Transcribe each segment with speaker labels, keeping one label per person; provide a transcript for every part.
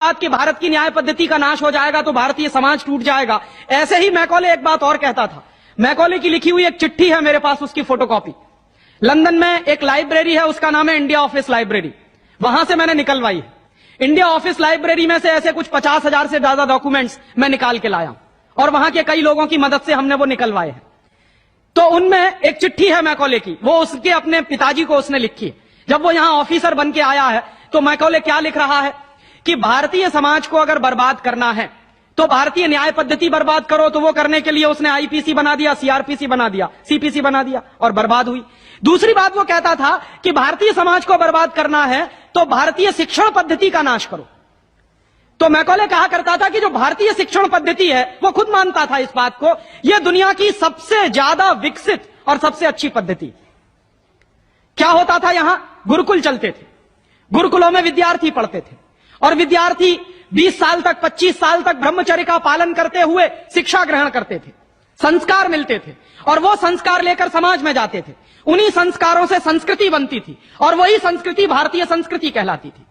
Speaker 1: बात कि भारत की न्याय पद्धति का नाश हो जाएगा तो भारतीय समाज टूट जाएगा, ऐसे ही मैकॉले एक बात और कहता था। मैकॉले की लिखी हुई एक चिट्ठी है मेरे पास, उसकी फोटोकॉपी। लंदन में एक लाइब्रेरी है, उसका नाम है इंडिया ऑफिस लाइब्रेरी, वहां से मैंने निकलवाई है। इंडिया ऑफिस लाइब्रेरी में से ऐसे कुछ 50,000 से ज्यादा डॉक्यूमेंट्स मैं निकाल के लाया और वहां के कई लोगों की मदद से हमने वो निकलवाए हैं। तो उनमें एक चिट्ठी है मैकॉले की, वो उसके अपने पिताजी को उसने लिखी है। जब वो यहां ऑफिसर बन के आया है तो मैकॉले क्या लिख रहा है कि भारतीय समाज को अगर बर्बाद करना है तो भारतीय न्याय पद्धति बर्बाद करो। तो वो करने के लिए उसने आईपीसी बना दिया, सीआरपीसी बना दिया, सीपीसी बना दिया और बर्बाद हुई। दूसरी बात वो कहता था कि भारतीय समाज को बर्बाद करना है तो भारतीय शिक्षण पद्धति का नाश करो। तो मैकॉले कहा करता था कि जो भारतीय शिक्षण पद्धति है, वो खुद मानता था इस बात को, यह दुनिया की सबसे ज्यादा विकसित और सबसे अच्छी पद्धति। क्या होता था, यहां गुरुकुल चलते थे, गुरुकुलों में विद्यार्थी पढ़ते थे और विद्यार्थी 20 साल तक, 25 साल तक ब्रह्मचर्य का पालन करते हुए शिक्षा ग्रहण करते थे, संस्कार मिलते थे और वो संस्कार लेकर समाज में जाते थे। उन्हीं संस्कारों से संस्कृति बनती थी और वही संस्कृति भारतीय संस्कृति कहलाती थी।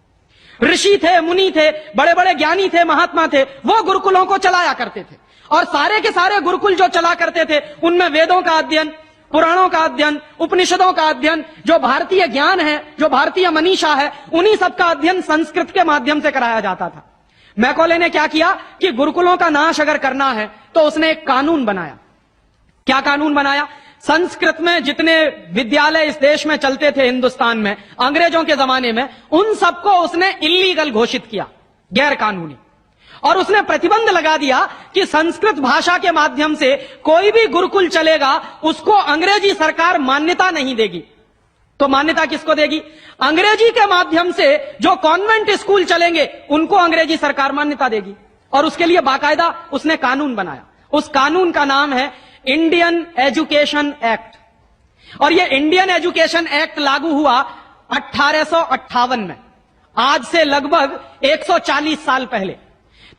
Speaker 1: ऋषि थे, मुनि थे, बड़े बड़े ज्ञानी थे, महात्मा थे, वो गुरुकुलों को चलाया करते थे और सारे के सारे गुरुकुल जो चला करते थे उनमें वेदों का अध्ययन, पुराणों का अध्ययन, उपनिषदों का अध्ययन, जो भारतीय ज्ञान है, जो भारतीय मनीषा है, उन्हीं सबका अध्ययन संस्कृत के माध्यम से कराया जाता था। मैकॉले ने क्या किया कि गुरुकुलों का नाश अगर करना है तो उसने एक कानून बनाया। क्या कानून बनाया? संस्कृत में जितने विद्यालय इस देश में चलते थे, हिंदुस्तान में अंग्रेजों के जमाने में, उन सबको उसने इल्लीगल घोषित किया, गैर कानूनी। और उसने प्रतिबंध लगा दिया कि संस्कृत भाषा के माध्यम से कोई भी गुरुकुल चलेगा उसको अंग्रेजी सरकार मान्यता नहीं देगी। तो मान्यता किसको देगी? अंग्रेजी के माध्यम से जो कॉन्वेंट स्कूल चलेंगे उनको अंग्रेजी सरकार मान्यता देगी। और उसके लिए बाकायदा उसने कानून बनाया। उस कानून का नाम है इंडियन एजुकेशन एक्ट। और यह इंडियन एजुकेशन एक्ट लागू हुआ 1858 में, आज से लगभग 140 साल पहले।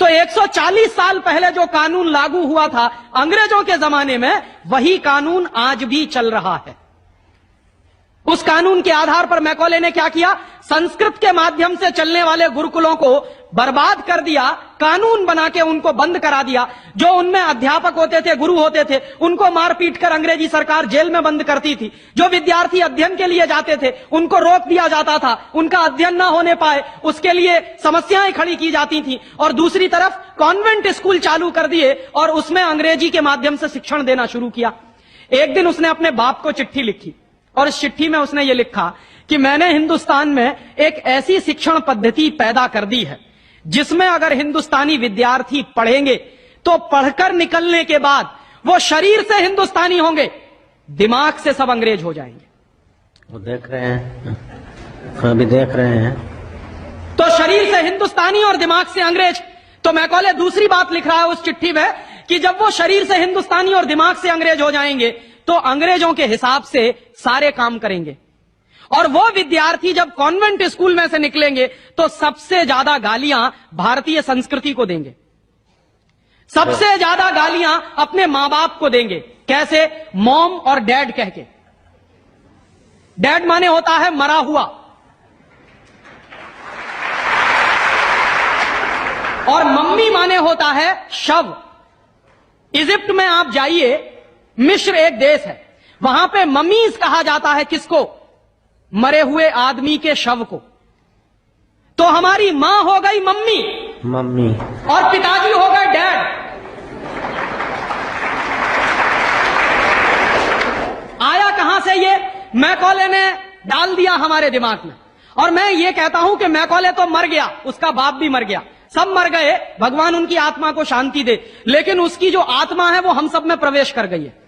Speaker 1: तो 140 साल पहले जो कानून लागू हुआ था अंग्रेजों के जमाने में, वही कानून आज भी चल रहा है। उस कानून के आधार पर मैकॉले ने क्या किया? संस्कृत के माध्यम से चलने वाले गुरुकुलों को बर्बाद कर दिया, कानून बना के उनको बंद करा दिया। जो उनमें अध्यापक होते थे, गुरु होते थे, उनको मार पीट कर अंग्रेजी सरकार जेल में बंद करती थी। जो विद्यार्थी अध्ययन के लिए जाते थे उनको रोक दिया जाता था, उनका अध्ययन ना होने पाए उसके लिए समस्याएं खड़ी की जाती थी। और दूसरी तरफ कॉन्वेंट स्कूल चालू कर दिए और उसमें अंग्रेजी के माध्यम से शिक्षण देना शुरू किया। एक दिन उसने अपने बाप को चिट्ठी लिखी और इस चिट्ठी में उसने ये लिखा कि मैंने हिंदुस्तान में एक ऐसी शिक्षण पद्धति पैदा कर दी है जिसमें अगर हिंदुस्तानी विद्यार्थी पढ़ेंगे तो पढ़कर निकलने के बाद वो शरीर से हिंदुस्तानी होंगे, दिमाग से सब अंग्रेज हो जाएंगे।
Speaker 2: वो देख रहे हैं, अभी देख रहे हैं।
Speaker 1: तो शरीर से हिंदुस्तानी और दिमाग से अंग्रेज। तो मैकॉले दूसरी बात लिख रहा है उस चिट्ठी में कि जब वो शरीर से हिंदुस्तानी और दिमाग से अंग्रेज हो जाएंगे तो अंग्रेजों के हिसाब से सारे काम करेंगे। और वो विद्यार्थी जब कॉन्वेंट स्कूल में से निकलेंगे तो सबसे ज्यादा गालियां भारतीय संस्कृति को देंगे, सबसे ज्यादा गालियां अपने मां बाप को देंगे। कैसे? मॉम और डैड कह के। डैड माने होता है मरा हुआ और मम्मी माने होता है शव। इजिप्ट में आप जाइए, मिस्र एक देश है, वहां पे ममीज कहा जाता है किसको? मरे हुए आदमी के शव को। तो हमारी मां हो गई मम्मी और पिताजी हो गए डैड। आया कहां से ये? मैकॉले ने डाल दिया हमारे दिमाग में। और मैं ये कहता हूं कि मैकॉले तो मर गया, उसका बाप भी मर गया, सब मर गए, भगवान उनकी आत्मा को शांति दे, लेकिन उसकी जो आत्मा है वो हम सब में प्रवेश कर गई है।